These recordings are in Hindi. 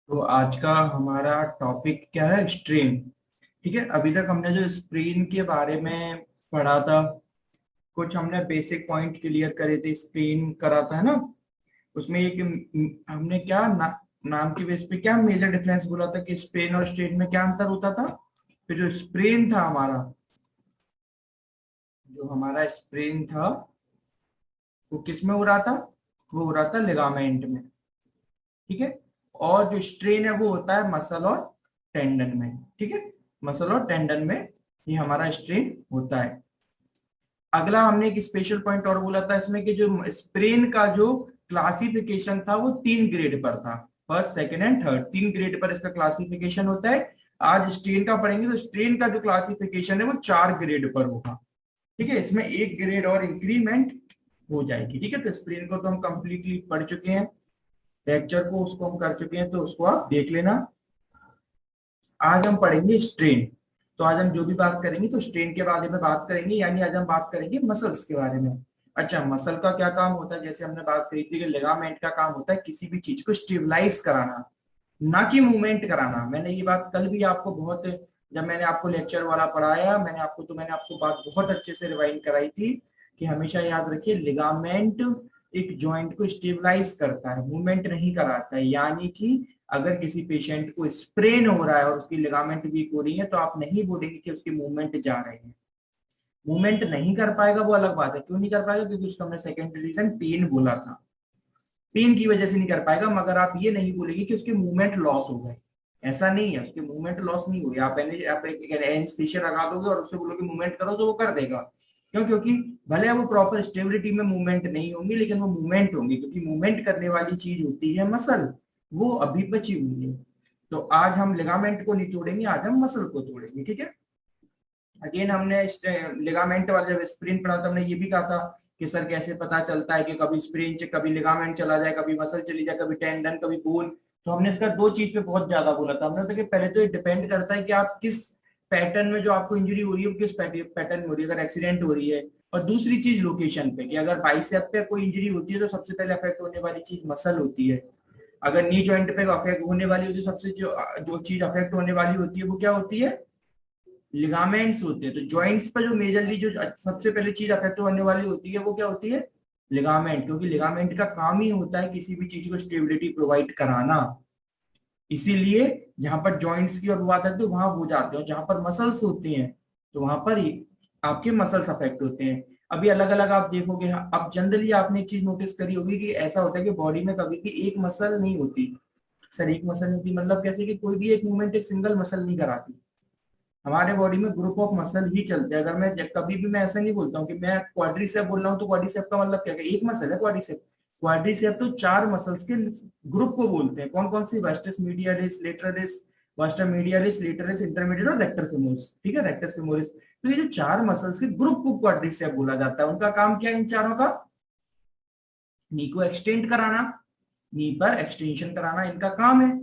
तो आज का हमारा टॉपिक क्या है? स्ट्रेन। ठीक है, अभी तक हमने जो स्ट्रेन के बारे में पढ़ा था, कुछ हमने बेसिक पॉइंट क्लियर करे थे। स्ट्रेन करा था, है ना? उसमें एक हमने क्या नाम की बेस पे क्या मेजर डिफरेंस बोला था कि स्ट्रेन और स्ट्रेन में क्या अंतर होता था। फिर जो स्प्रेन था हमारा, जो हमारा स्प्रेन था वो किस में हो रहा था? वो हो रहा था लिगामेंट में। ठीक है। और जो स्ट्रेन है वो होता है मसल और टेंडन में। ठीक है, मसल और टेंडन में ये हमारा स्ट्रेन होता है। अगला हमने एक स्पेशल पॉइंट और बोला था इसमें कि जो स्प्रेन का जो क्लासिफिकेशन था वो 3 ग्रेड पर था। First, second and third, 3 grade पर इसका क्लासिफिकेशन होता है। आज स्ट्रेन का पढ़ेंगे तो स्ट्रेन का जो क्लासिफिकेशन है वो 4 ग्रेड पर होगा। ठीक है, इसमें एक ग्रेड और इंक्रीमेंट हो जाएगी। ठीक है, तो स्प्रेन को तो हम कंप्लीटली पढ़ चुके हैं, लेक्चर को उसको हम कर चुके हैं, तो उसको आप देख लेना। आज हम पढ़ेंगे स्ट्रेन। तो आज हम जो भी बात करेंगे तो स्ट्रेन के बारे में बात करेंगे, यानी आज हम बात करेंगे मसल्स के बारे में। अच्छा, मसल का क्या काम होता है? जैसे हमने बात करी थी कि लिगामेंट का काम होता है किसी भी चीज को स्टेबलाइज कराना, ना कि मूवमेंट कराना। मैंने ये बात कल भी आपको बहुत, जब मैंने आपको लेक्चर वाला पढ़ाया, मैंने आपको बात बहुत अच्छे से रिवाइंड कराई थी कि हमेशा याद रखिए लिगामेंट एक जॉइंट को स्टेबलाइज करता है, मूवमेंट नहीं कराता है। यानी कि अगर किसी पेशेंट को स्प्रेन हो रहा है और उसकी लिगामेंट वीक हो रही है तो आप नहीं बोलेंगे कि उसकी मूवमेंट जा रही है। मूवमेंट नहीं कर पाएगा वो अलग बात है। क्यों नहीं कर पाएगा? क्योंकि उसका हमने सेकेंड रीजन पेन बोला था, पेन की वजह से नहीं कर पाएगा। मगर आप ये नहीं बोलेंगे कि उसके मूवमेंट लॉस हो गए। ऐसा नहीं है, उसके मूवमेंट लॉस नहीं हुई। आप एक एनेस्थीसिया लगा दोगे और उससे बोलोगे मूवमेंट करो तो वो कर देगा। क्यों? क्योंकि भले वो प्रॉपर स्टेबिलिटी में मूवमेंट नहीं होंगी लेकिन वो मूवमेंट होंगी, क्योंकि मूवमेंट करने वाली चीज होती है मसल, वो अभी बची हुई है। तो आज हम लिगामेंट को नहीं तोड़ेंगे, आज हम मसल को तोड़ेंगे। ठीक है। अगेन हमने लिगामेंट वाला जब स्प्रिन पढ़ा था हमने ये भी कहा था कि सर कैसे पता चलता है कि कभी स्प्रिन, कभी लिगामेंट चला जाए, कभी मसल चली जाए, कभी टेंडन, कभी बोन। तो हमने इसका दो चीज पे बहुत ज्यादा बोला था। हमने तो कि पहले तो ये डिपेंड करता है कि आप किस पैटर्न में जो आपको इंजरी हो रही है वो किस पैटर्न में हो रही है, अगर एक्सीडेंट हो रही है। और दूसरी चीज लोकेशन पे, कि अगर बाइसेप पे कोई इंजरी होती है तो सबसे पहले अफेक्ट होने वाली चीज मसल होती है। अगर नी जॉइंट पे अफेक्ट होने वाली होती है, सबसे जो जो चीज अफेक्ट होने वाली होती है वो क्या होती है? लिगामेंट्स होते हैं। तो जॉइंट्स पर जो मेजरली जो सबसे पहले चीज अफेक्ट होने वाली होती है वो क्या होती है? लिगामेंट। क्योंकि लिगामेंट का काम ही होता है किसी भी चीज को स्टेबिलिटी प्रोवाइड कराना। इसीलिए जहां पर जॉइंट्स की और बात आती है वहां हो जाते हैं, जहां पर मसल्स होती हैं तो वहां पर ही आपके मसल्स अफेक्ट होते हैं। अभी अलग अलग आप देखोगे। अब जनरली आपने एक चीज नोटिस करी होगी कि ऐसा होता है कि बॉडी में कभी भी एक मसल नहीं होती। सर एक मसल नहीं होती मतलब कैसे? कि कोई भी एक मूवमेंट एक सिंगल मसल नहीं कराती। हमारे बॉडी में ग्रुप ऑफ मसल ही चलते हैं। अगर मैं कभी भी मैं ऐसा नहीं बोलता हूँ कि मैं क्वाड्रिसेप बोल रहा हूँ तो क्वाड्रिसेप का मतलब क्या है? एक मसल है क्वाड्रिसेप। क्वाड्रिसेप तो 4 मसल्स के ग्रुप को बोलते हैं। कौन कौन सी? वास्टस मीडियलिस, लेटरलिस, वास्टा मीडियलिस, लेटरलिस, इंटरमीडिएट और रेक्टर फेमोरिस। ठीक है, रेक्टस फेमोरिस। तो ये जो 4 मसल्स के ग्रुप को क्वाड्रिसेप बोला जाता है। उनका काम क्या है इन चारों का? नी को एक्सटेंड कराना, नी पर एक्सटेंशन कराना इनका काम है।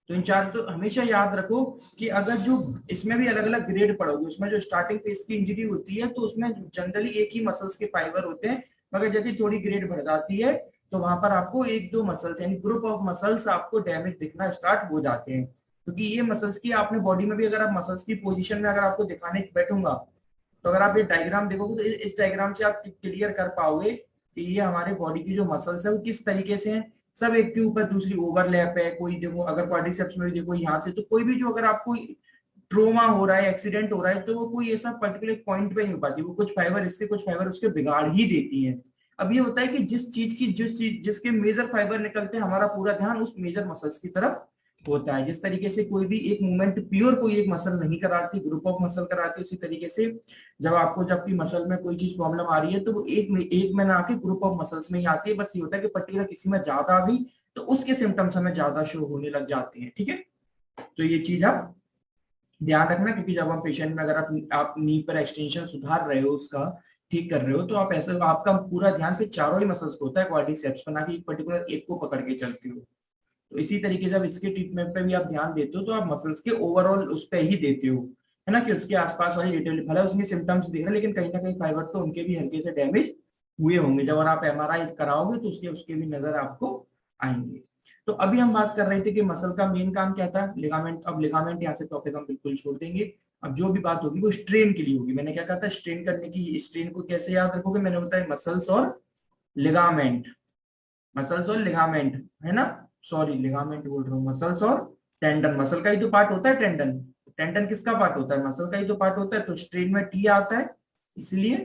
तो इन चार, तो हमेशा याद रखो कि अगर जो इसमें भी अलग अलग ग्रेड पढ़ोगे, उसमें जो स्टार्टिंग फेज की इंजरी होती है तो उसमें जनरली एक ही मसल्स के फाइबर होते हैं। मगर जैसे थोड़ी ग्रेड बढ़ जाती है तो वहां पर आपको एक दो मसल्स यानी ग्रुप ऑफ मसल्स आपको डैमेज दिखना स्टार्ट हो जाते हैं। क्योंकि ये मसल्स की आपने बॉडी में भी, अगर आप मसल्स की पोजीशन में अगर आपको दिखाने बैठूंगा तो अगर आप ये डायग्राम देखोगे तो इस डायग्राम से आप क्लियर कर पाओगे कि ये हमारे बॉडी की जो मसल्स है वो किस तरीके से हैं। सब एक के ऊपर दूसरी ओवरलैप है। कोई देखो, अगर क्वाड्रिसेप्स में भी देखो यहाँ से, तो कोई भी जो अगर आपको ट्रोमा हो रहा है, एक्सीडेंट हो रहा है, तो वो कोई ऐसा पर्टिकुलर पॉइंट पे नहीं हो पाती। वो कुछ फाइबर इसके, कुछ फाइबर उसके बिगाड़ ही देती है। अब ये होता है कि जिस चीज जिसके मेजर फाइबर निकलते हैं हमारा पूरा ध्यान उस मेजर मसल्स की तरफ होता है। जिस तरीके से कोई भी एक मूवमेंट प्योर कोई एक मसल नहीं कराती, ग्रुप ऑफ मसल कराती, उसी तरीके से जब आपको जब की मसल में कोई चीज प्रॉब्लम आ रही है तो वो एक में ना आके ग्रुप ऑफ मसल्स में ही आती है। बस ये होता है कि पर्टिकुलर किसी में ज्यादा आ गई तो उसके सिम्टम्स हमें ज्यादा शो होने लग जाते हैं। ठीक है, तो ये चीज आप ध्यान रखना। क्योंकि जब हम पेशेंट में अगर आप नी पर एक्सटेंशन सुधार रहे हो, उसका ठीक कर रहे हो, तो आप ऐसे आपका पूरा ध्यान फिर चारों ही मसल्स को होता है, क्वाड्रिसेप्स पर, ना कि पर्टिकुलर एक को पकड़ के चलते हो। तो इसी तरीके से जब इसके ट्रीटमेंट पे भी आप ध्यान देते हो तो आप मसल्स के ओवरऑल उस पर ही देते हो, है ना? कि उसके आसपास वाली डिटेल, भले उसमें सिम्टम्स दिख रहे हैं लेकिन कहीं ना कहीं फाइबर तो उनके भी हल्के से डैमेज हुए होंगे। जब आप एमआरआई कराओगे तो उसके उसके भी नजर आपको आएंगे। तो अभी हम बात कर रहे थे कि मसल का मेन काम क्या था, लिगामेंट। अब लिगामेंट यहाँ से टॉपिक हम बिल्कुल छोड़ देंगे। अब जो भी बात होगी वो स्ट्रेन के लिए होगी। मैंने क्या कहा था, स्ट्रेन करने की, स्ट्रेन को कैसे याद रखोगे, मैंने बताया मसल्स और लिगामेंट, मसल्स और लिगामेंट, है ना, सॉरी लिगामेंट बोल रहा हूँ, मसल्स और टेंडन। मसल का ही तो पार्ट होता है टेंडन, टेंडन किसका पार्ट होता है, मसल का ही तो पार्ट होता है। तो स्ट्रेन में टी आता है, इसलिए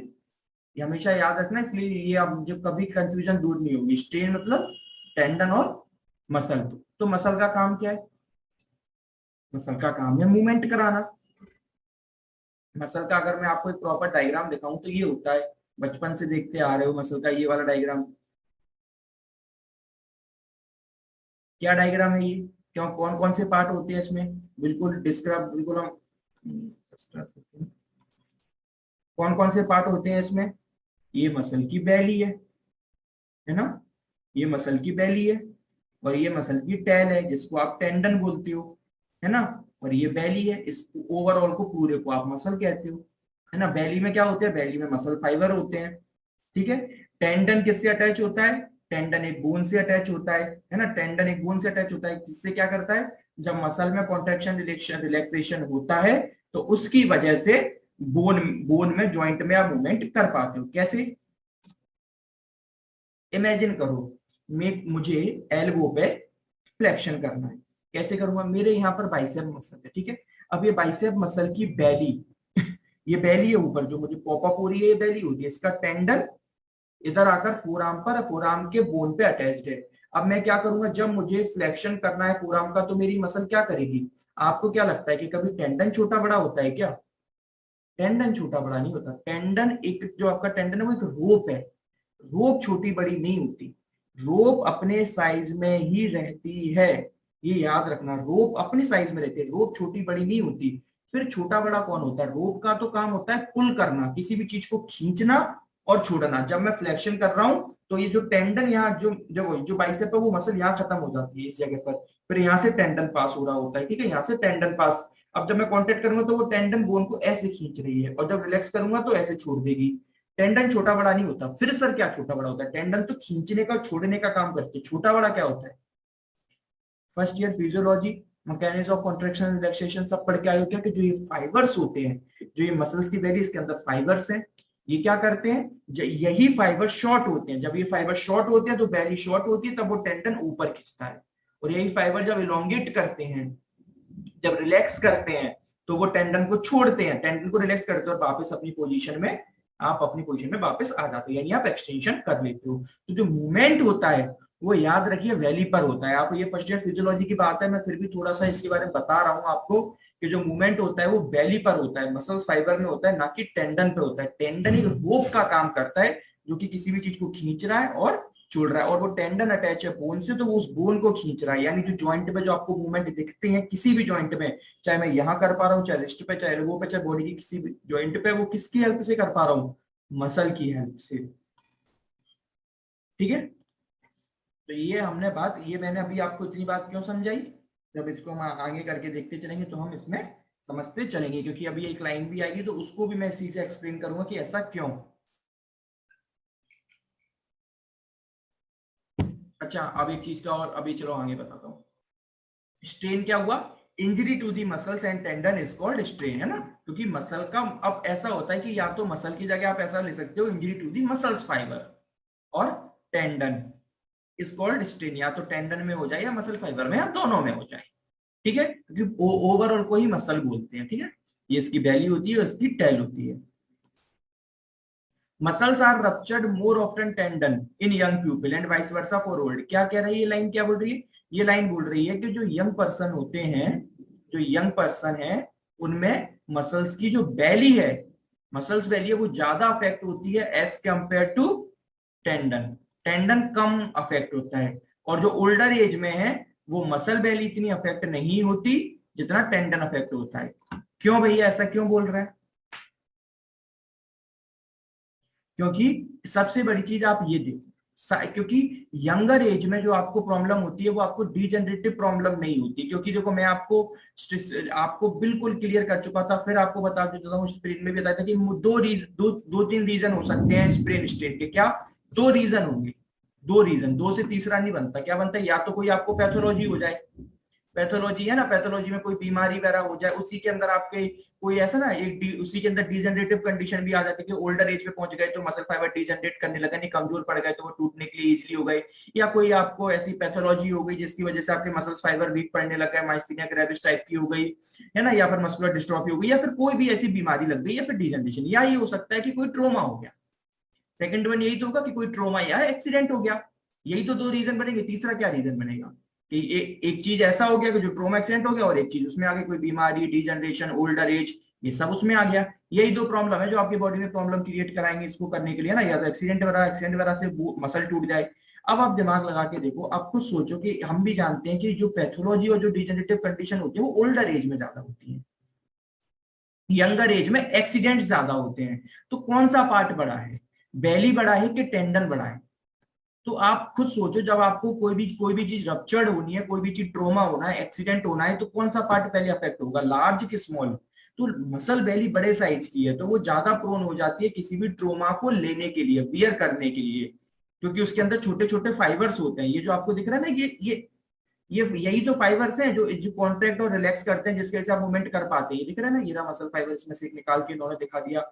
ये हमेशा याद रखना, इसलिए ये आप जब कभी कंफ्यूजन दूर नहीं होगी। स्ट्रेन मतलब टेंडन और मसल। तो मसल का काम क्या है, मसल का काम है मूवमेंट कराना। मसल का अगर मैं आपको एक प्रॉपर डायग्राम दिखाऊं तो ये होता है, बचपन से देखते आ रहे हो मसल का ये वाला डायग्राम, क्या डायग्राम है ये, क्यों, कौन कौन से पार्ट होते हैं इसमें, बिल्कुल डिस्क्राइब, बिल्कुल हम कौन कौन से पार्ट होते हैं इसमें। ये मसल की बैली है ना, ये मसल की बैली है, और ये मसल की टेल है जिसको आप टेंडन बोलते हो, है ना, और ये बैली है, इस ओवरऑल को पूरे को आप मसल कहते हो, है ना। बैली में क्या होते हैं, बैली में मसल फाइबर होते हैं, ठीक है। टेंडन किससे अटैच होता है, टेंडन एक बोन से अटैच होता है ना, टेंडन एक बोन से अटैच होता है, जिससे क्या करता है, जब मसल में कॉन्ट्रेक्शन रिलैक्सेशन होता है तो उसकी वजह से बोन बोन में जॉइंट में आप मूवमेंट कर पाते हो। कैसे, इमेजिन करो, मुझे एल्बो पे फ्लेक्शन करना है, कैसे करूंगा, मेरे यहाँ पर बाइसेप मसल है, ठीक है। अब ये बाइसेप मसल की बैली ये बैली है ऊपर जो मुझे पॉपअप हो रही है, ये बैली होती है, इसका टेंडन इधर आकर फोरआर्म पर, फोरआर्म के बोन पे अटैच्ड है। अब मैं क्या करूंगा, जब मुझे फ्लेक्शन करना है फोरआर्म का तो मेरी मसल क्या करेगी। आपको क्या लगता है कि कभी टेंडन छोटा बड़ा होता है क्या, टेंडन छोटा बड़ा नहीं होता। टेंडन एक, जो आपका टेंडन है वो एक रोप है, रोप छोटी बड़ी नहीं होती, रोप अपने साइज में ही रहती है, ये याद रखना, रोप अपनी साइज में रहती है, रोप छोटी बड़ी नहीं होती। फिर छोटा बड़ा कौन होता है, रोप का तो काम होता है पुल करना, किसी भी चीज को खींचना और छोड़ना। जब मैं फ्लेक्शन कर रहा हूं तो ये जो टेंडन यहाँ जो बाइसेप है वो मसल यहाँ खत्म हो जाती है इस जगह पर, फिर यहाँ से टेंडन पास हो रहा होता है, ठीक है, यहाँ से टेंडन पास। अब जब मैं कॉन्टेक्ट करूंगा तो वो टेंडन बोन को ऐसे खींच रही है, और जब रिलैक्स करूंगा तो ऐसे छोड़ देगी। टेंडन छोटा बड़ा नहीं होता। फिर सर क्या छोटा बड़ा होता है, टेंडन तो खींचने का छोड़ने का काम करती है, छोटा बड़ा क्या होता है। First year physiology, mechanism of contraction relaxation सब पढ़ के आए हो क्या, कि जो ये फाइबर्स होते हैं, जो ये मसल्स की बैली, इसके अंदर फाइबर्स हैं, ये क्या करते हैं, यही फाइबर शॉर्ट होते हैं, जब ये फाइबर शॉर्ट होते हैं तो बैली शॉर्ट होती है, तब वो टेंडन ऊपर खींचता है, और यही फाइबर जब इलोंगेट करते हैं, जब रिलैक्स करते हैं तो वो टेंडन को छोड़ते हैं, टेंडन को रिलैक्स करते हो और वापस अपनी पोजीशन में, आप अपनी पोजीशन में वापस आ जाते हो, यानी आप एक्सटेंशन कर लेते हो। तो जो मूवमेंट होता है वो याद रखिए वैली पर होता है। आप ये फर्स्ट ईयर फिजियोलॉजी की बात है, मैं फिर भी थोड़ा सा इसके बारे में बता रहा हूँ आपको, कि जो मूवमेंट होता है वो वैली पर होता है, मसल्स फाइबर में होता है, ना कि टेंडन पे होता है। टेंडन एक रोप का काम करता है जो कि किसी भी चीज को खींच रहा है और छोड़ रहा है, और वो टेंडन अटैच है बोन से, तो वो उस बोन को खींच रहा है। यानी जो जॉइंट में जो आपको मूवमेंट दिखते हैं किसी भी जॉइंट में, चाहे मैं यहाँ कर पा रहा हूँ, चाहे रिस्ट पे, चाहे एल्बो पे, चाहे बॉडी की किसी भी जॉइंट पे, वो किसकी हेल्प से कर पा रहा हूँ, मसल की हेल्प से, ठीक है। तो ये हमने बात, ये मैंने अभी आपको इतनी बात क्यों समझाई, जब इसको हम आगे करके देखते चलेंगे तो हम इसमें समझते चलेंगे, क्योंकि अभी एक लाइन भी आएगी तो उसको भी मैं इसी से एक्सप्लेन करूंगा कि ऐसा क्यों। अच्छा, अब एक चीज का और अभी चलो आगे बताता हूँ। स्ट्रेन क्या हुआ, injury to the muscles and tendon is called strain, है ना, क्योंकि मसल का अब ऐसा होता है कि या तो मसल की जगह आप ऐसा ले सकते हो, injury to the muscles fibre और टेंडन इज कॉल्ड स्ट्रेन, या तो टेंडन में हो जाए या मसल फाइबर में, या दोनों में हो जाए, ठीक है, क्योंकि ओवरऑल को ही मसल बोलते हैं, ठीक है। ये इसकी बैली होती है और इसकी टेल होती है। Muscles are ruptured more often tendon in young people and vice versa for old. क्या कह रही है ये लाइन, क्या बोल रही है, ये लाइन बोल रही है कि जो यंग पर्सन होते हैं, जो यंग पर्सन है, उनमें मसल्स की जो बैली है, मसल्स बैली है, वो ज्यादा अफेक्ट होती है as compare to tendon. Tendon कम अफेक्ट होता है, और जो ओल्डर एज में है वो मसल बैली इतनी अफेक्ट नहीं होती जितना टेंडन अफेक्ट होता है। क्यों भैया, ऐसा क्यों बोल रहा है, क्योंकि सबसे बड़ी चीज आप ये देखो, क्योंकि यंगर एज में जो आपको प्रॉब्लम होती है वो आपको डिजेनरेटिव प्रॉब्लम नहीं होती, क्योंकि देखो मैं आपको आपको बिल्कुल क्लियर कर चुका था, फिर आपको बता देता हूँ, स्प्रेन में भी बताया था कि दो तीन रीजन हो सकते हैं स्प्रेन स्ट्रेन के, क्या, दो रीजन होंगे। दो रीजन, दो से तीसरा नहीं बनता। क्या बनता है, या तो कोई आपको पैथोलॉजी हो जाए, पैथोलॉजी है ना, पैथोलॉजी में कोई बीमारी वगैरह हो जाए, उसी के अंदर आपके कोई ऐसा ना उसी के अंदर डिजनरेटिव कंडीशन भी आ जाती है कि ओल्डर एज पे पहुंच गए तो मसल फाइबर डिजनरेट करने लगा, नहीं कमजोर पड़ गए तो वो टूटने के लिए इजिली हो गए, या कोई आपको ऐसी पैथोलॉजी हो गई जिसकी वजह से आपके मसल फाइबर वीक पड़ने लग गए, माइस्थीनिया ग्रेविस टाइप की हो गई है ना, या फिर मस्कुलर डिस्ट्रॉफी हो गई, या फिर कोई भी ऐसी बीमारी लग गई, या फिर डिजनरेशन, या ये हो सकता है कि कोई ट्रोमा हो गया। सेकंड वन यही तो होगा कि कोई ट्रोमा या एक्सीडेंट हो गया, यही तो दो रीजन बनेंगे, तीसरा क्या रीजन बनेगा कि एक चीज ऐसा हो गया कि जो ट्रोमा एक्सीडेंट हो गया, और एक चीज उसमें आगे कोई बीमारी, डिजनरेशन, ओल्डर एज, ये सब उसमें आ गया। यही दो प्रॉब्लम है जो आपकी बॉडी में प्रॉब्लम क्रिएट कराएंगे इसको करने के लिए ना, या तो एक्सीडेंट वगैरह से मसल टूट जाए। अब आप दिमाग लगा के देखो, आप खुद सोचो कि हम भी जानते हैं कि जो पैथोलॉजी और जो डिजेनरेटिव कंडीशन होती है वो ओल्डर एज में ज्यादा होती है, यंगर एज में एक्सीडेंट ज्यादा होते हैं। तो कौन सा पार्ट बड़ा है, बेली बड़ा है कि टेंडन बड़ा है? तो आप खुद सोचो, जब आपको कोई भी चीज रप्चर्ड होनी है, कोई भी चीज ट्रोमा होना है, एक्सीडेंट होना है, तो कौन सा पार्ट पहले अफेक्ट होगा, लार्ज कि स्मॉल? तो मसल बेली बड़े साइज की है तो वो ज्यादा प्रोन हो जाती है किसी भी ट्रोमा को लेने के लिए, बियर करने के लिए, क्योंकि उसके अंदर छोटे छोटे फाइबर्स होते हैं। ये जो आपको दिख रहा है ना, ये यही तो फाइबर्स हैं जो जो कॉन्ट्रैक्ट और रिलैक्स करते हैं, जिसके वजह से आप मूवमेंट कर पाते हैं। ये दिख रहा है ना, ये रहा मसल फाइबर, इसमें से एक निकाल के इन्होंने दिखा दिया।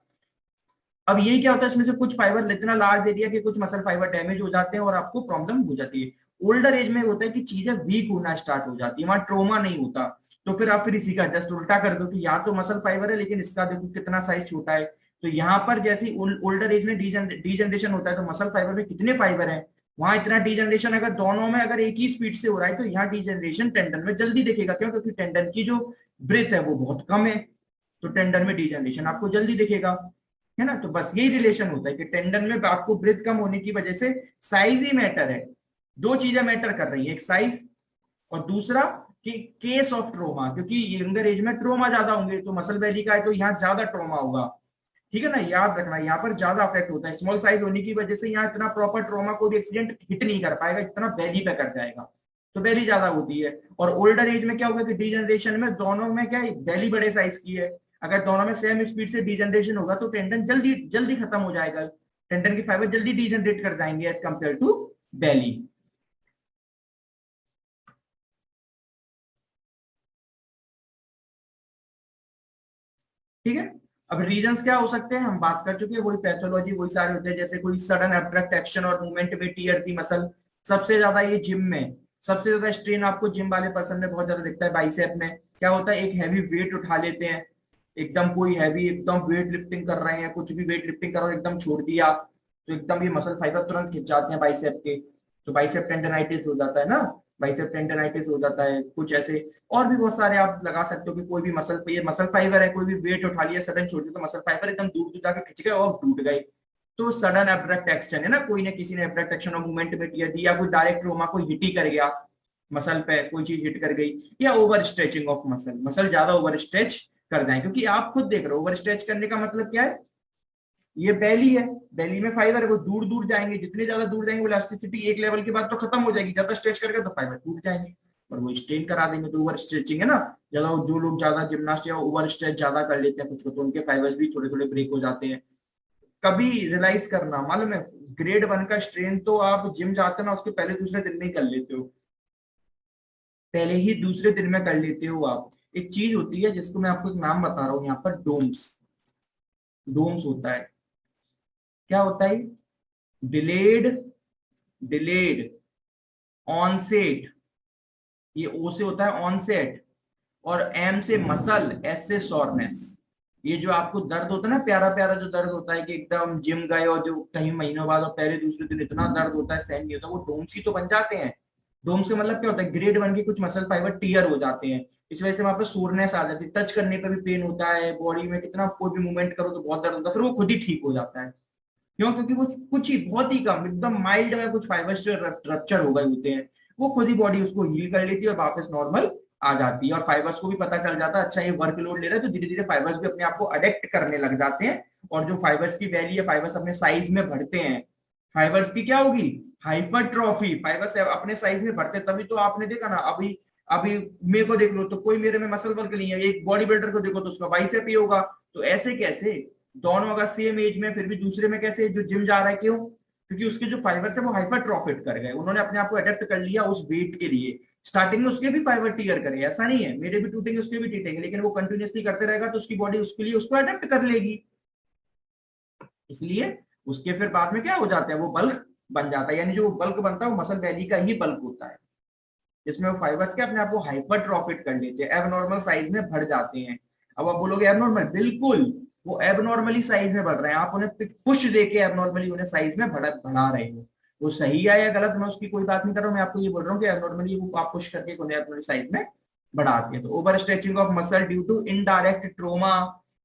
अब ये क्या होता है, इसमें से कुछ फाइबर इतना लार्ज दे दिया कि कुछ मसल फाइबर डैमेज हो जाते हैं और आपको प्रॉब्लम हो जाती है। ओल्डर एज में होता है कि चीजें वीक होना स्टार्ट हो जाती है, वहां ट्रोमा नहीं होता। तो फिर आप फिर इसी का जस्ट उल्टा कर दो कि यहाँ तो मसल फाइबर है लेकिन इसका देखो कितना साइज छोटा है। तो यहाँ पर जैसे ओल्डर एज में डीजनरेशन होता है तो मसल फाइबर में कितने फाइबर है, वहां इतना डीजनरेशन अगर दोनों में अगर एक ही स्पीड से हो रहा है तो यहाँ डीजनरेशन टेंडन में जल्दी दिखेगा। क्यों? क्योंकि टेंडन की जो ब्रेथ है वो बहुत कम है, तो टेंडन में डीजनरेशन आपको जल्दी दिखेगा, है ना। तो बस यही रिलेशन होता है कि टेंडन में आपको ब्रेथ कम होने की वजह से साइज ही मैटर है। दो चीजें मैटर कर रही है, एक साइज और दूसरा कि केस ऑफ ट्रोमा, क्योंकि यंगर एज में ट्रोमा ज्यादा होंगे, तो मसल बेली का है तो यहाँ ज्यादा ट्रोमा होगा, ठीक है ना, याद रखना यहाँ पर ज्यादा अफेक्ट होता है। स्मॉल साइज होने की वजह से यहाँ इतना प्रॉपर ट्रोमा को भी एक्सीडेंट हिट नहीं कर पाएगा, इतना बेली पे कर जाएगा, तो बेली ज्यादा होती है। और ओल्डर एज में क्या होगा कि डीजनरेशन में दोनों में क्या है, बेली बड़े साइज की है, अगर दोनों में सेम स्पीड से डीजनरेशन होगा तो टेंडन जल्दी जल्दी खत्म हो जाएगा, टेंडन की फाइबर जल्दी डीजनरेट कर जाएंगे एज कंपेयर टू बेली। ठीक है। अब रीजंस क्या हो सकते हैं हम बात कर चुके हैं, वही पैथोलॉजी वही सारे होते हैं, जैसे कोई सडन एब्रप्ट एक्शन और मूवमेंट में टीयर की मसल, सबसे ज्यादा ये जिम में सबसे ज्यादा स्ट्रेन आपको जिम वाले पर्सन में बहुत ज्यादा दिखता है। बाइसेप में क्या होता है, एक हैवी वेट उठा लेते हैं, एकदम कोई हैवी एकदम वेट लिफ्टिंग कर रहे हैं, कुछ भी वेट लिफ्टिंग करो एकदम छोड़ दिया तो एकदम ये मसल फाइबर तुरंत खिंच जाते हैं बाइसेप के, तो बाइसेप टेंडनाइटिस हो जाता है ना, बाइसेप टेंडनाइटिस हो जाता है कुछ ऐसे। और भी बहुत सारे आप लगा सकते हो कि कोई भी मसल पे, ये मसल फाइबर है, कोई भी वेट उठा लिया सडन छोड़ दिया तो मसल फाइबर एकदम दूर दूर जाके खिंच गए और टूट गए, तो सडन एब्रप्ट एक्शन है ना, कोई ने किसी ने एब्रप्ट एक्शन और मूवमेंट में किया दिया, कोई डायरेक्ट ट्रोमा को हिट ही कर गया, मसल पे कोई चीज हिट कर गई, या over stretching of muscle, muscle ज्यादा ओवर स्ट्रेच कर जाए, क्योंकि आप खुद देख रहे हो ओवर स्ट्रेच करने का मतलब क्या है, ये बेली है, बेली में फाइबर है, वो दूर दूर जाएंगे, जितने ज्यादा दूर जाएंगे वो इलास्टिसिटी एक लेवल के बाद तो खत्म हो जाएगी, ज्यादा स्ट्रेच करके तो फाइबर टूट जाएंगे और वो स्ट्रेन करा देंगे, तो ओवर स्ट्रेचिंग है ना। ज्यादा जो लोग ज्यादा जिम्नास्ट या ओवर स्ट्रेच ज्यादा कर लेते हैं कुछ को, तो उनके फाइबर्स भी थोड़े थोड़े ब्रेक हो जाते हैं। कभी रियलाइज करना, मालूम है ग्रेड 1 का स्ट्रेन तो आप जिम जाते ना उसके पहले दूसरे दिन में ही कर लेते हो, पहले ही दूसरे दिन में कर लेते हो आप। एक चीज होती है जिसको मैं आपको एक नाम बता रहा हूँ यहाँ पर, डोम्स, डोम्स होता है। क्या होता है, डिलेड डिलेड ऑनसेट, ये ओ से होता है ऑनसेट, और एम से मसल, एस से सोरनेस। ये जो आपको दर्द होता है ना, प्यारा प्यारा जो दर्द होता है कि एकदम जिम गए और जो कहीं महीनों बाद और पहले दूसरे दिन इतना दर्द होता है सहन नहीं होता, वो डोम्स ही तो बन जाते हैं। डोम से मतलब क्या होता है, ग्रेड 1 के कुछ मसल फाइबर टीयर हो जाते हैं, इस वजह से वहां पर सोरनेस आ जाती है, टच करने पर भी पेन होता है, बॉडी में कितना कोई भी मूवमेंट करो तो बहुत दर्द होता है, फिर वो खुद ही ठीक हो जाता है। क्यों? क्योंकि वो कुछ ही बहुत ही कम एकदम माइल्ड में कुछ फाइबर्स रप्चर हो गए होते हैं, वो खुद ही बॉडी उसको हील कर लेती है और वापस नॉर्मल आ जाती है। और फाइबर्स को भी पता चल जाता है अच्छा ये वर्कलोड ले रहा है, तो धीरे धीरे फाइबर्स भी अपने आप को अडेप्ट करने लग जाते हैं, और जो फाइबर्स की वैल्यू है, फाइबर्स अपने साइज में बढ़ते हैं। फाइबर्स की क्या होगी, हाइपरट्रॉफी, फाइबर्स अपने साइज में बढ़ते, तभी तो आपने देखा ना, अभी अभी मेरे को देख लो तो कोई मेरे में मसल वर्क नहीं है, एक बॉडी बिल्डर को देखो तो उसका बाइसेप ही होगा, तो ऐसे कैसे दोनों अगर सेम एज में फिर भी दूसरे में कैसे जो जिम जा रहा है, क्यों? क्योंकि उसके जो फाइबर्स है वो हाइपरट्रॉफिड कर गए, उन्होंने अपने आप को अडेप्ट कर लिया उस वेट के लिए। स्टार्टिंग में उसके भी फाइबर टीयर करे, ऐसा नहीं है मेरे भी टूटेंगे उसके भी टूटेंगे, लेकिन वो कंटिन्यूसली करते रहेगा तो उसकी बॉडी उसके लिए उसको अडेप्ट कर लेगी। इसलिए उसके फिर बाद में क्या हो जाता है, वो बल्क बन जाता है, यानी जो बल्क बनता है वो मसल वैली का ही बल्क होता है, जिसमें वो फाइबर्स के अपने आप को हाइपरट्रॉफिड कर लेते हैं, एबनॉर्मल साइज में बढ़ जाते हैं। अब आप बोलोगे एबनॉर्मल, बिल्कुल वो एबनॉर्मली साइज में बढ़ रहे हैं, आप उन्हें पुश देके एबनॉर्मली उन्हें साइज में बढ़ा रहे हो। वो सही है या गलत मैं उसकी कोई बात नहीं कर रहा हूँ, मैं आपको ये बोल रहा हूँ कि एबनॉर्मली वो आप पुश करके उन्हें एबनॉर्मली साइज में बढ़ाते हैं। तो over stretching of muscle due to indirect trauma,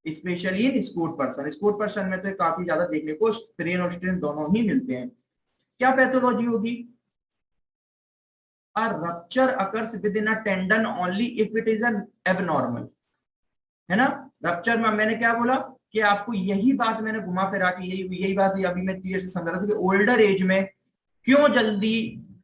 specially in sport person. Sport person में तो काफी ज्यादा देखने को स्ट्रेन और स्ट्रेन दोनों ही मिलते हैं। क्या पैथोलॉजी होगी? A rupture occurs within a tendon only if it is an abnormal, है ना। रप्चर में मैंने क्या बोला कि आपको यही बात मैंने घुमा फिरा के यही बात अभी मैं क्लियर से समझ रहा था कि ओल्डर एज में क्यों जल्दी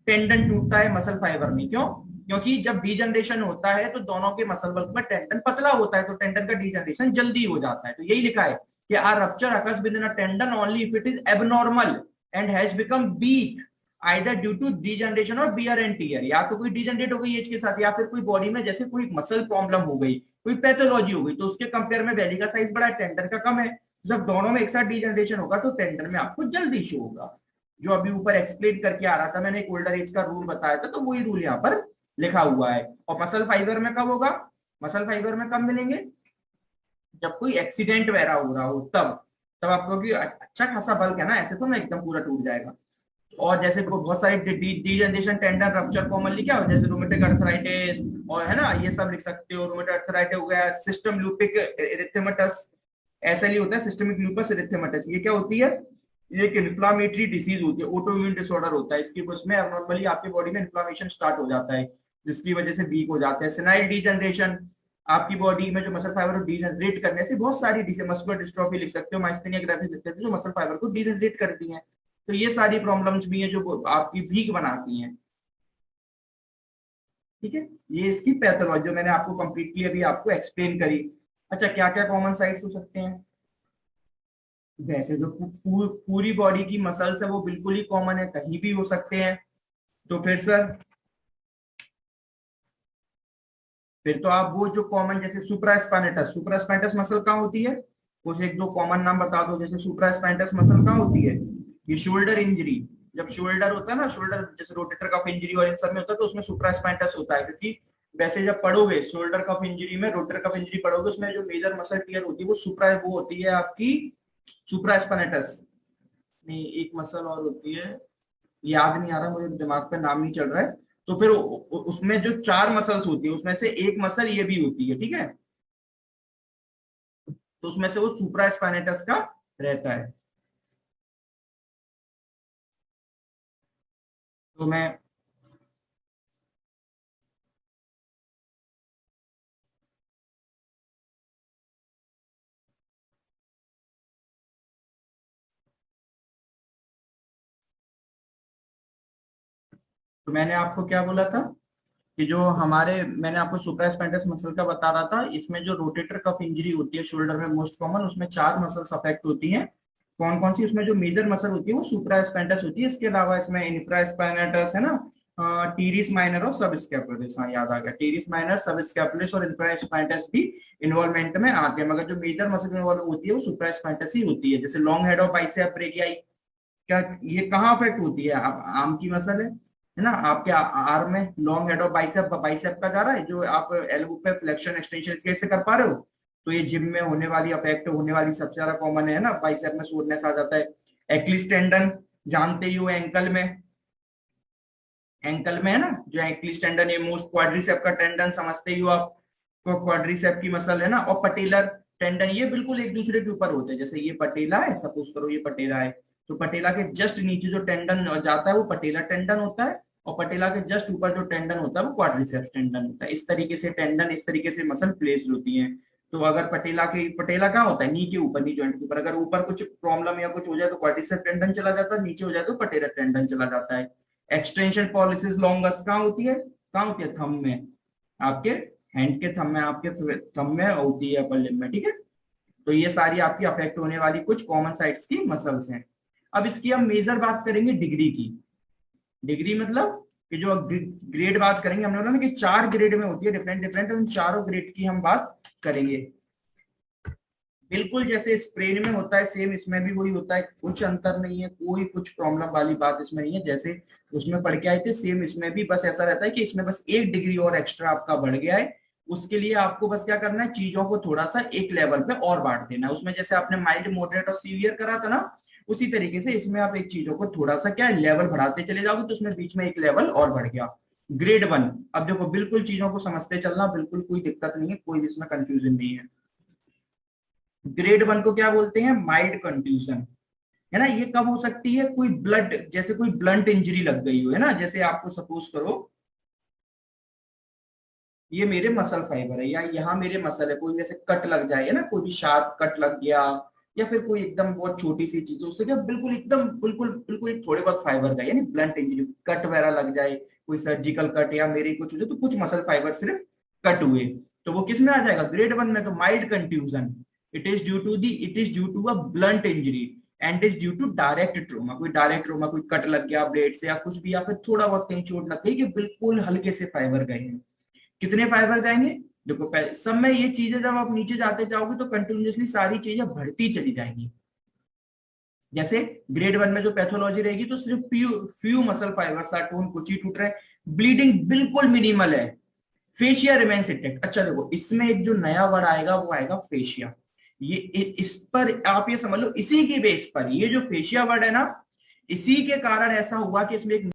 टेंडन टूटता है मसल फाइबर में, क्यों? क्योंकि जब डीजनरेशन होता है तो दोनों के मसल बल्क में टेंडन पतला होता है, तो टेंडन का डीजनरेशन जल्दी हो जाता है। तो यही लिखा है कि a rupture occurs within a tendon only if it is abnormal and has become weak either due to degeneration और बियर एंड टीयर, या तो कोई डीजनरेट हो गई एज के साथ, या फिर कोई बॉडी में जैसे कोई मसल प्रॉब्लम हो गई, कोई पैथोलॉजी हो गई, तो उसके कंपेयर में वैली का साइज बड़ा है, टेंडन का कम है। जब दोनों में एक साथ डीजनरेशन होगा तो टेंडन में आपको जल्दी शो होगा। जो अभी ऊपर एक्सप्लेन करके आ रहा था मैंने, एक ओल्डर एज का रूल बताया था, तो वही रूल यहाँ पर लिखा हुआ है। और मसल फाइबर में कब होगा? मसल फाइबर में कब मिलेंगे? जब कोई एक्सीडेंट वगैरह हो रहा हो, तब आप कहोगे अच्छा खासा बल्क है ना, ऐसे तो ना एकदम पूरा टूट जाएगा। और जैसे बहुत सारी डीजनरेशन टेंडन रप्चर कॉमनली क्या हो, जैसे रूमेटिक अर्थराइटिस, और है ना ये सब लिख सकते हो। रूमेटिक अर्थराइटिस हो गया, सिस्टम लूपिक इरिथेमेटस, ऐसा ही होता है सिस्टमिक लूपस इरिथेमेटस। ये क्या होती है? ये एक इन्फ्लामेटरी डिसीज होती है, ऑटोइम्यून डिसऑर्डर होता है। इसकी उसमें एबनॉर्मली आपकी बॉडी में इन्फ्लामेशन स्टार्ट हो जाता है, जिसकी वजह से वीक हो जाते हैं। सेनाइल डीजनरेशन, आपकी बॉडी में जो मसल फाइबर डीजनरेट करने से बहुत सारी मस्कुलर डिस्ट्रॉफी लिख सकते हो, माइस्थेनिया ग्रेविस लिख सकते हो, जो मसल फाइबर को डीजनरेट करती हैं। तो ये सारी प्रॉब्लम्स भी हैं जो आपकी वीक बनाती हैं। ठीक है, ये इसकी पैथोलॉजी जो मैंने आपको कंप्लीटली अभी आपको एक्सप्लेन करी। अच्छा, क्या क्या कॉमन साइट्स हो सकते हैं? वैसे जो पूरी बॉडी की मसल्स है वो बिल्कुल ही कॉमन है, कहीं भी हो सकते हैं। तो फिर सर, फिर तो आप वो जो कॉमन जैसे सुप्रास्पाइनेटस मसल कहाँ होती है? कुछ एक दो कॉमन नाम बता दो। जैसे सुप्रास्पाइनेटस मसल कहाँ होती है? ये शोल्डर इंजरी, जब शोल्डर होता है ना, शोल्डर जैसे रोटेटर कफ इंजरी और इन सब में होता है, तो उसमें सुप्रास्पाइनेटस होता है। क्योंकि वैसे जब पढ़ोगे शोल्डर कफ इंजरी में, रोटेटर कफ इंजरी पढ़ोगे, उसमें जो मेजर मसल टीयर होती है वो होती है आपकी सुप्रास्पाइनेटस। नहीं, एक मसल और होती है, याद नहीं आ रहा मुझे, दिमाग पे नाम नहीं चल रहा है। तो फिर उसमें जो चार मसल्स होती है उसमें से एक मसल ये भी होती है, ठीक है। तो उसमें से वो सुप्रा स्पाइनेटस का रहता है। तो मैं मैंने आपको क्या बोला था कि जो हमारे, मैंने आपको सुप्रा स्पाइनेटस मसल का बता रहा था, इसमें जो रोटेटर कफ इंजरी होती है शोल्डर में मोस्ट कॉमन, उसमें चार मसल्स अफेक्ट होती हैं। कौन कौन सी? उसमें जो मेजर मसल होती है वो सुप्रा स्पाइनेटस होती है। इसके अलावा इसमें इंफ्रा स्पाइनेटस है ना, टीरिस माइनर और सब स्कैपुलरिस, हाँ याद आ गया, टीरिस माइनर, सब स्कैपुलरिस और इंफ्रा स्पाइनेटस भी इन्वॉल्वमेंट में आते हैं, मगर जो मेजर मसल इन्वॉल्व होती है वो सुप्रा स्पाइनेटस ही होती है। जैसे long head of bicep brachii, क्या ये कहाँ अफेक्ट होती है? आप आर्म की मसल है ना, आपके आर्म में long head of bicep, bicep का जा रहा है, जो आप एल्बो पे फ्लेक्शन एक्सटेंशन कैसे कर पा रहे हो। तो ये जिम में होने वाली अफेक्ट होने वाली सबसे ज्यादा कॉमन है ना, बाइसेप में सोरनेस आ जाता है। एक्लिस टेंडन जानते ही हो, एंकल में है ना, जो एक्लिस टेंडन है मोस्ट, क्वाड्रिसेप का टेंडन समझते ही हो आप, तो क्वाड्रिसेप की मसल है ना। और पटेलर टेंडन, ये बिल्कुल एक दूसरे के ऊपर होते हैं। जैसे ये पटेला है, सपोज करो ये पटेला है, तो पटेला के जस्ट नीचे जो टेंडन जाता है वो पटेला टेंडन होता है, और पटेला के जस्ट ऊपर जो टेंडन होता है वो क्वाड्रिसेप्स टेंडन होता है। इस तरीके से टेंडन, इस तरीके से मसल प्लेस्ड होती है। तो अगर पटेला कहाँ होता है? नी के ऊपर, नी जॉइंट के ऊपर। अगर ऊपर कुछ प्रॉब्लम या कुछ हो जाए तो क्वाड्रिसेप टेंडन चला जाता है, नीचे हो जाए तो पटेला टेंडन चला जाता है। एक्सटेंशन पॉलिसिस लॉन्गस कहाँ होती है? कहाँ होती है? थंब में, आपके हैंड के थंब में, आपके थंब में होती है, अपर लिम्ब में, ठीक है। तो ये सारी आपकी अफेक्ट होने वाली कुछ कॉमन साइट्स की मसल्स हैं। अब इसकी हम मेजर बात करेंगे डिग्री की। डिग्री मतलब कि जो ग्रेड बात करेंगे, हमने बोला ना कि 4 ग्रेड में होती है डिफरेंट डिफरेंट, उन चारों ग्रेड की हम बात करेंगे। बिल्कुल जैसे स्प्रेन में होता है सेम इसमें भी वही होता है, कुछ अंतर नहीं है, कोई कुछ प्रॉब्लम वाली बात इसमें नहीं है। जैसे उसमें पढ़ के आए थे सेम इसमें भी, बस ऐसा रहता है कि इसमें बस 1 डिग्री और एक्स्ट्रा आपका बढ़ गया है। उसके लिए आपको बस क्या करना है, चीजों को थोड़ा सा एक लेवल पे और बांट देना है। उसमें जैसे आपने माइल्ड, मॉडरेट और सीवियर करा था ना, उसी तरीके से इसमें आप एक चीजों को थोड़ा सा क्या लेवल बढ़ाते चले जाओगे, तो उसमें बीच में एक लेवल और बढ़ गया, ग्रेड 1। अब देखो बिल्कुल चीजों को समझते चलना, बिल्कुल कोई दिक्कत नहीं है, कोई इसमें कंफ्यूजन नहीं है। ग्रेड 1 को क्या बोलते हैं, माइल्ड कंट्यूजन, है ना। ये कब हो सकती है, कोई ब्लड, जैसे कोई ब्लंट इंजरी लग गई हो, है ना। जैसे आपको सपोज करो ये मेरे मसल फाइबर है, या यहाँ मेरे मसल है, कोई जैसे कट लग जाए, है ना, कोई भी शार्प कट लग गया, या फिर कोई एकदम बहुत छोटी सी चीज, उससे क्या बिल्कुल एकदम बिल्कुल बिल्कुल एक थोड़े बहुत फाइबर का, यानी ब्लंट इंजरी, कट वगैरह लग जाए, कोई सर्जिकल कट या मेरे कुछ हो जाए, तो कुछ मसल फाइबर सिर्फ कट हुए, तो वो किस में आ जाएगा, ग्रेड 1 में। तो mild contusion, it is due to a blunt injury and is due to direct trauma. कोई डायरेक्ट ट्रोमा, कोई कट लग गया ब्लेड से या कुछ भी, या फिर थोड़ा बहुत कहीं चोट लग गई कि बिल्कुल हल्के से फाइबर गए हैं। कितने फाइबर जाएंगे, देखो पहले सब में ये चीजें जब आप नीचे जाते जाओगे तो कंटिन्यूसली सारी चीजें बढ़ती चली जाएंगी। जैसे ग्रेड 1 में जो पैथोलॉजी रहेगी तो सिर्फ few few muscle fibres are torn, कुछ ही टूट रहे हैं, ब्लीडिंग बिल्कुल मिनिमल है, फेशिया रिमेन्स इंटैक्ट। अच्छा देखो इसमें एक जो नया वर्ड आएगा वो आएगा फेशिया। ये इस पर आप ये समझ लो, इसी की बेस पर ये जो फेशिया वर्ड है ना, इसी के कारण ऐसा हुआ कि इसमें एक